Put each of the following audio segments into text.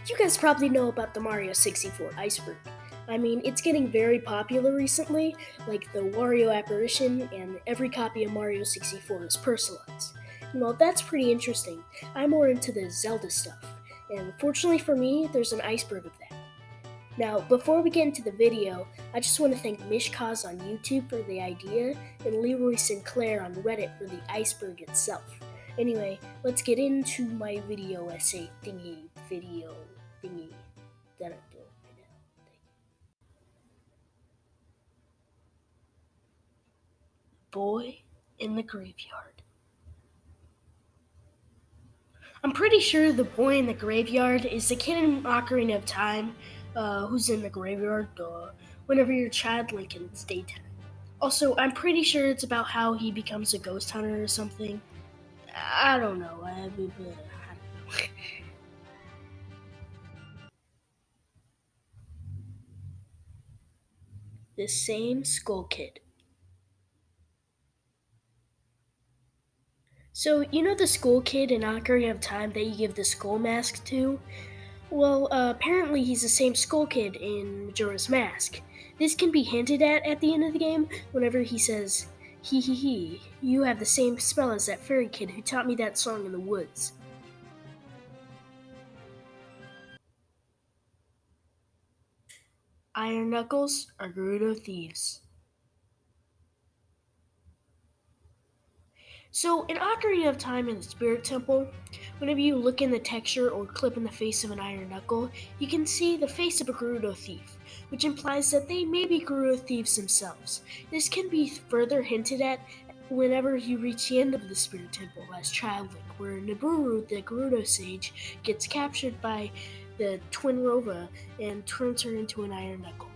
You guys probably know about the Mario 64 Iceberg. I mean, it's getting very popular recently, like the Wario apparition, and every copy of Mario 64 is personalized. That's pretty interesting. I'm more into the Zelda stuff, and fortunately for me, there's an iceberg of that. Now, before we get into the video, I just want to thank Mishkaz on YouTube for the idea and Leroy Sinclair on Reddit for the iceberg itself. Anyway, let's get into my video essay thingy that I'm doing right now. Boy in the Graveyard. I'm pretty sure the boy in the graveyard is the kid in Ocarina of Time who's in the graveyard whenever you're Chad Link and it's daytime. Also, I'm pretty sure it's about how he becomes a ghost hunter or something. I don't know. I don't know. The same Skull Kid. So, you know the Skull Kid in Ocarina of Time that you give the skull mask to? Well, apparently he's the same Skull Kid in Majora's Mask. This can be hinted at the end of the game whenever he says, "Hee, you have the same smell as that fairy kid who taught me that song in the woods." Iron Knuckles are Gerudo thieves. So, in Ocarina of Time in the Spirit Temple, whenever you look in the texture or clip in the face of an Iron Knuckle, you can see the face of a Gerudo thief, which implies that they may be Gerudo thieves themselves. This can be further hinted at whenever you reach the end of the Spirit Temple as Child Link, where Nibiru, the Gerudo sage, gets captured by the Twin Rova and turns her into an Iron Knuckle.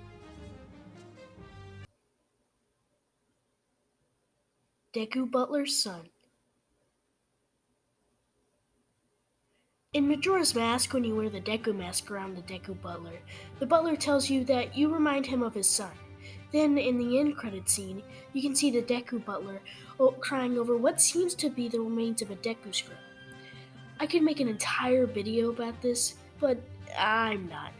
Deku Butler's son. In Majora's Mask, when you wear the Deku mask around the Deku Butler, the Butler tells you that you remind him of his son. Then, in the end credit scene, you can see the Deku Butler crying over what seems to be the remains of a Deku scrub. I could make an entire video about this, but I'm not.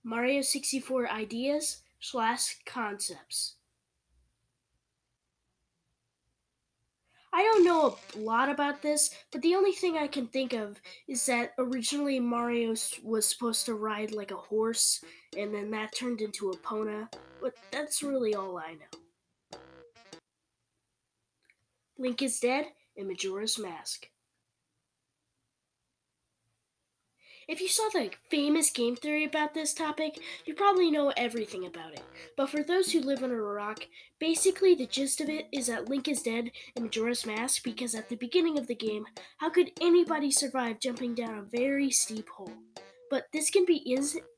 Mario 64 ideas/concepts. I don't know a lot about this, but the only thing I can think of is that originally Mario was supposed to ride like a horse, and then that turned into a Epona. But that's really all I know. Link is dead in Majora's Mask. If you saw the famous game theory about this topic, you probably know everything about it. But for those who live under a rock, basically the gist of it is that Link is dead in Majora's Mask because at the beginning of the game, how could anybody survive jumping down a very steep hole? But this can be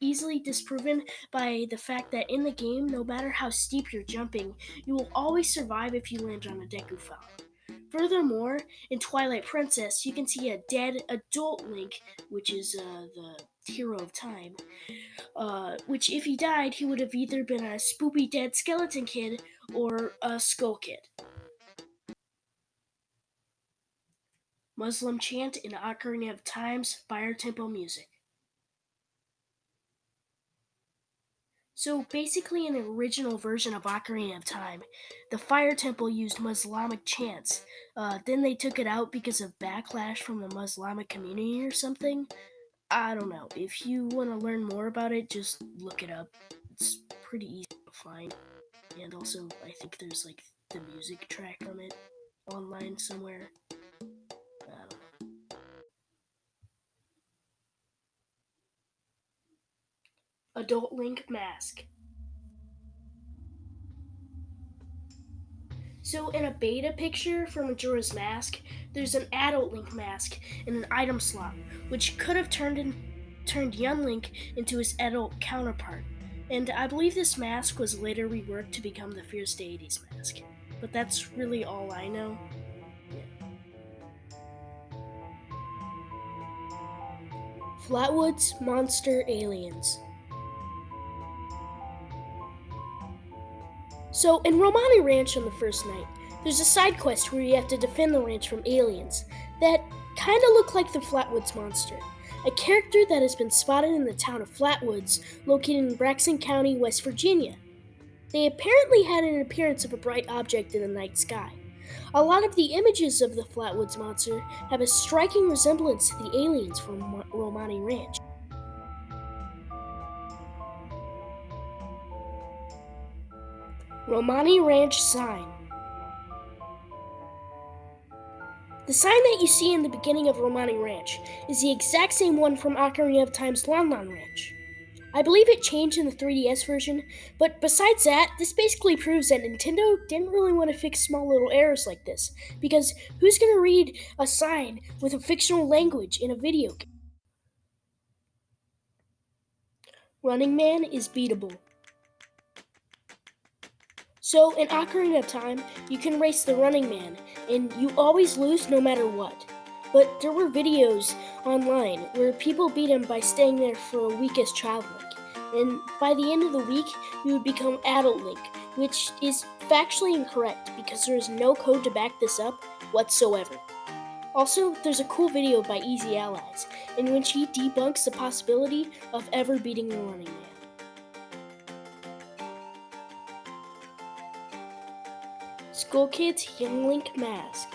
easily disproven by the fact that in the game, no matter how steep you're jumping, you will always survive if you land on a Deku Flower. Furthermore, in Twilight Princess, you can see a dead adult Link, which is the hero of time. Which, if he died, he would have either been a spoopy dead skeleton kid or a skull kid. Muslim chant in Ocarina of Time's Fire Temple music. So basically, in the original version of Ocarina of Time, the Fire Temple used Muslimic chants. Then they took it out because of backlash from the Muslimic community or something. I don't know. If you want to learn more about it, just look it up. It's pretty easy to find. And also, I think there's like the music track from it online somewhere. I don't know. Adult Link Mask. So, in a beta picture for Majora's Mask, there's an adult Link mask in an item slot, which could have turned young Link into his adult counterpart. And I believe this mask was later reworked to become the Fierce Deities mask. But that's really all I know. Yeah. Flatwoods Monster Aliens. So, in Romani Ranch on the first night, There's a side quest where you have to defend the ranch from aliens that kinda look like the Flatwoods Monster, a character that has been spotted in the town of Flatwoods, located in Braxton County, West Virginia. They apparently had an appearance of a bright object in the night sky. A lot of the images of the Flatwoods Monster have a striking resemblance to the aliens from Romani Ranch. Romani Ranch sign. The sign that you see in the beginning of Romani Ranch is the exact same one from Ocarina of Time's Lon Lon Ranch. I believe it changed in the 3DS version, but besides that, this basically proves that Nintendo didn't really want to fix small little errors like this, because who's going to read a sign with a fictional language in a video game? Running Man is beatable. So, in Ocarina of Time, you can race the Running Man, and you always lose no matter what. But there were videos online where people beat him by staying there for a week as Child Link. And by the end of the week, you would become Adult Link, which is factually incorrect because there is no code to back this up whatsoever. Also, there's a cool video by Easy Allies, in which he debunks the possibility of ever beating the Running Man. Skull Kid's Young Link Mask.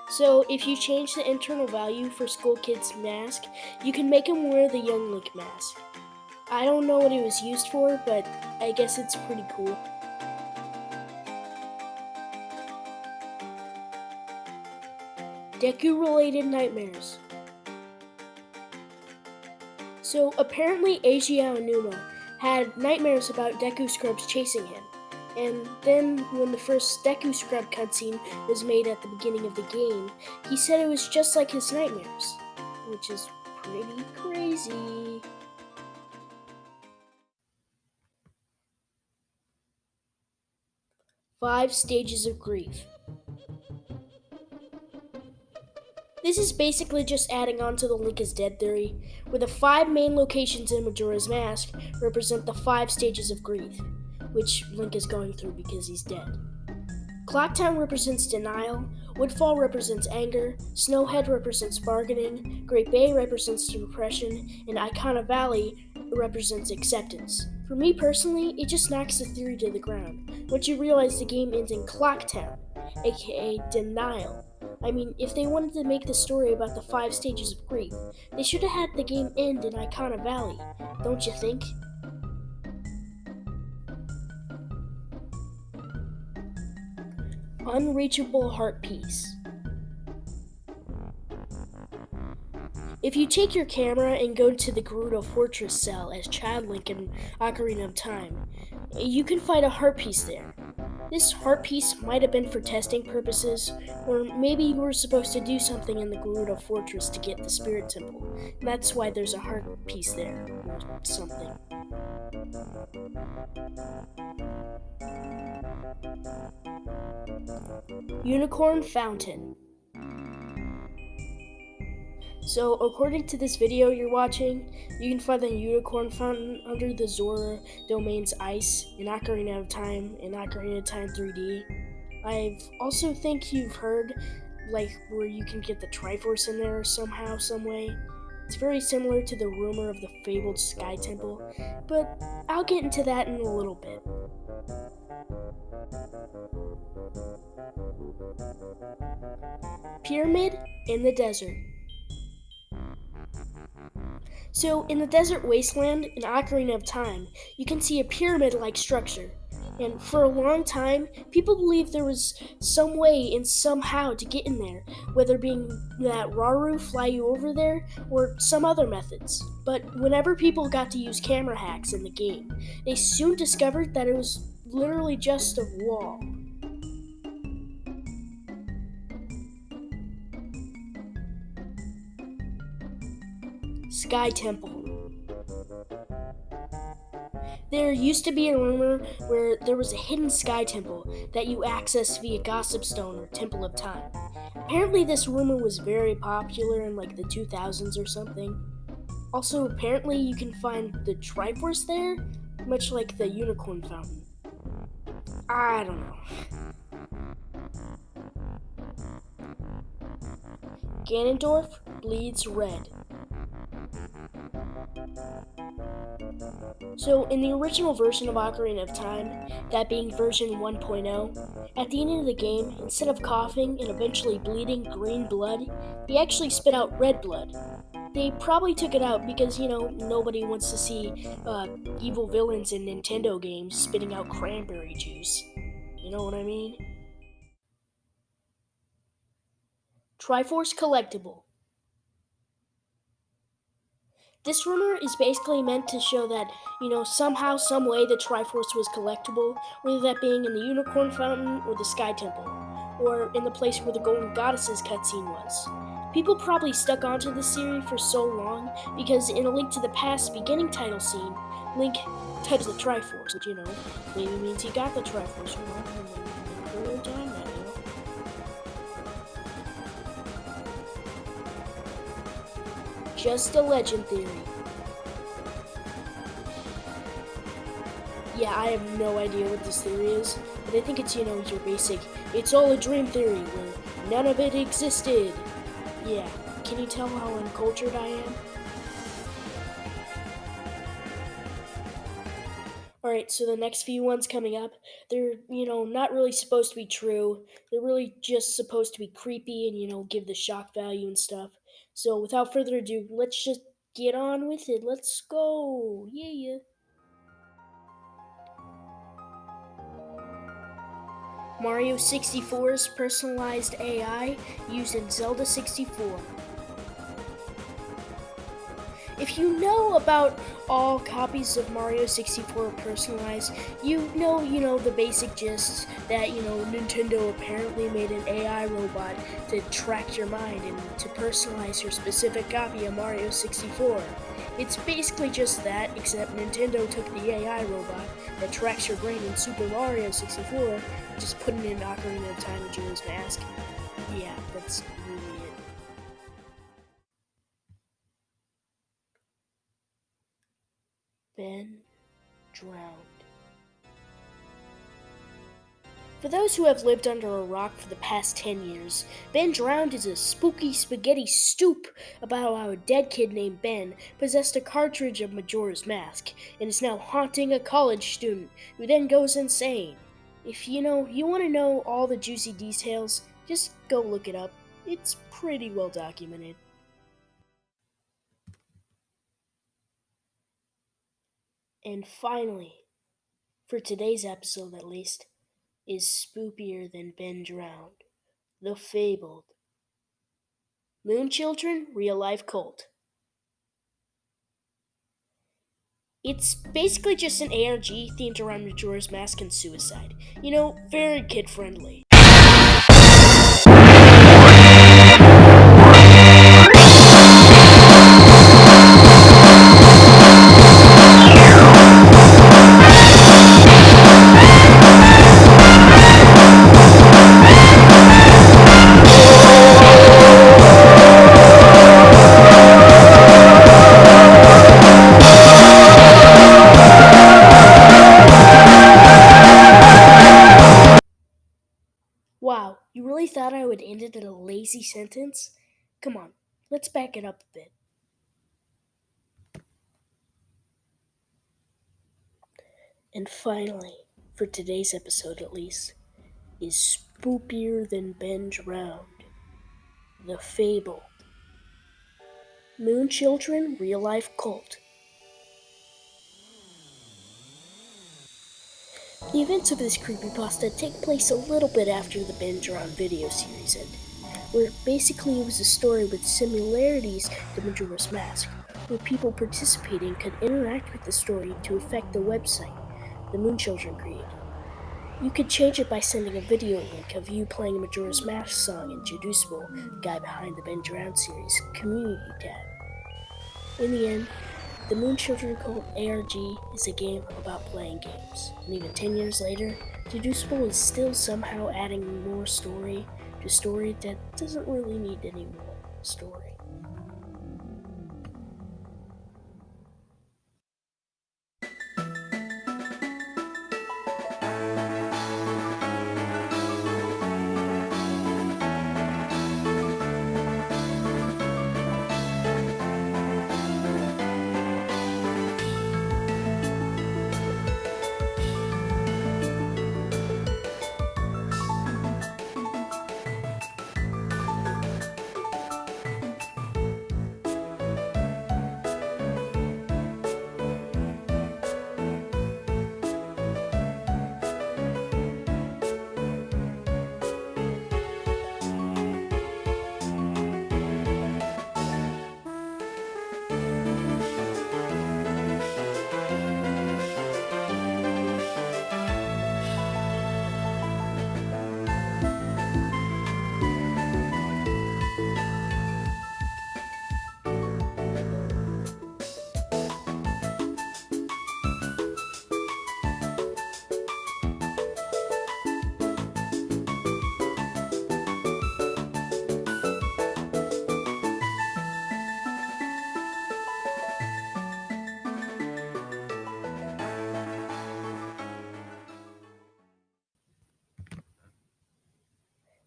So, if you change the internal value for Skull Kid's mask, you can make him wear the Young Link mask. I don't know what it was used for, but I guess it's pretty cool. Deku-related nightmares. So, apparently Eiji Aonuma had nightmares about Deku Scrubs chasing him. And then, when the first Deku Scrub cutscene was made at the beginning of the game, he said it was just like his nightmares, which is pretty crazy. Five Stages of Grief. This is basically just adding on to the Link is Dead theory, where the 5 main locations in Majora's Mask represent the 5 stages of grief, which Link is going through because he's dead. Clocktown represents denial, Woodfall represents anger, Snowhead represents bargaining, Great Bay represents depression, and Icona Valley represents acceptance. For me personally, it just knocks the theory to the ground once you realize the game ends in Clocktown, aka denial. I mean, if they wanted to make the story about the 5 stages of grief, they should have had the game end in Icona Valley, don't you think? Unreachable Heart Piece. If you take your camera and go to the Gerudo Fortress cell as Child Link in Ocarina of Time, you can find a heart piece there. This heart piece might have been for testing purposes, or maybe you were supposed to do something in the Gerudo Fortress to get the Spirit Temple. That's why there's a heart piece there, or something. Unicorn Fountain. So, according to this video you're watching, you can find the Unicorn Fountain under the Zora Domain's ice in Ocarina of Time and Ocarina of Time 3D. I also think you've heard, where you can get the Triforce in there somehow, some way. It's very similar to the rumor of the fabled Sky Temple, but I'll get into that in a little bit. Pyramid in the Desert. So, in the desert wasteland in Ocarina of Time, you can see a pyramid-like structure. And for a long time, people believed there was some way and somehow to get in there, whether being that Rauru fly you over there or some other methods. But whenever people got to use camera hacks in the game, they soon discovered that it was literally just a wall. Sky Temple. There used to be a rumor where there was a hidden Sky Temple that you access via Gossip Stone or Temple of Time. Apparently this rumor was very popular in the 2000s or something. Also, apparently you can find the Triforce there, much like the Unicorn Fountain. I don't know. Ganondorf bleeds red. So, in the original version of Ocarina of Time, that being version 1.0, at the end of the game, instead of coughing and eventually bleeding green blood, he actually spit out red blood. They probably took it out because, nobody wants to see evil villains in Nintendo games spitting out cranberry juice. You know what I mean? Triforce Collectible. This rumor is basically meant to show that, somehow, some way the Triforce was collectible, whether that being in the Unicorn Fountain or the Sky Temple, or in the place where the Golden Goddesses cutscene was. People probably stuck onto this theory for so long because in A Link to the Past beginning title scene, Link touches the Triforce, which, maybe means he got the Triforce, earlier time that, Just a legend theory. Yeah, I have no idea what this theory is, but I think it's, your basic, it's all a dream theory where none of it existed. Yeah, can you tell how uncultured I am? Alright, so the next few ones coming up, they're, not really supposed to be true. They're really just supposed to be creepy and, give the shock value and stuff. So without further ado, let's just get on with it. Let's go. Yeah. Mario 64's personalized AI used in Zelda 64. If you know about all copies of Mario 64 are personalized, you know the basic gist that, Nintendo apparently made an AI robot to track your mind and to personalize your specific copy of Mario 64. It's basically just that, except Nintendo took the AI robot that tracks your brain in Super Mario 64 and just put it in Ocarina of Time Majora's Mask. Yeah, that's really it. Ben drowned. For those who have lived under a rock for the past 10 years, Ben Drowned is a spooky spaghetti soup about how a dead kid named Ben possessed a cartridge of Majora's Mask and is now haunting a college student who then goes insane. If you want to know all the juicy details, just go look it up. It's pretty well documented. And finally, for today's episode at least, is spookier than Ben Drowned, the fabled Moon Children Real Life Cult. It's basically just an ARG themed around Majora's Mask and suicide. Very kid friendly. Wow, you really thought I would end it in a lazy sentence? Come on, let's back it up a bit. And finally, for today's episode at least, is spookier than Ben Drowned, the fabled Moon Children Real Life Cult. The events of this creepypasta take place a little bit after the Ben Drowned video series ended, where basically it was a story with similarities to Majora's Mask, where people participating could interact with the story to affect the website the Moon Children created. You could change it by sending a video link of you playing a Majora's Mask song in Juducible, the guy behind the Ben Drowned series community tab. In the end, the Moon Children Cult ARG is a game about playing games, and even 10 years later, Deducible is still somehow adding more story to a story that doesn't really need any more story.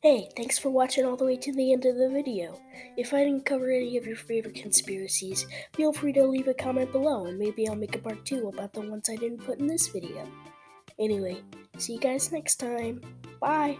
Hey, thanks for watching all the way to the end of the video. If I didn't cover any of your favorite conspiracies, feel free to leave a comment below and maybe I'll make a part 2 about the ones I didn't put in this video. Anyway, see you guys next time. Bye!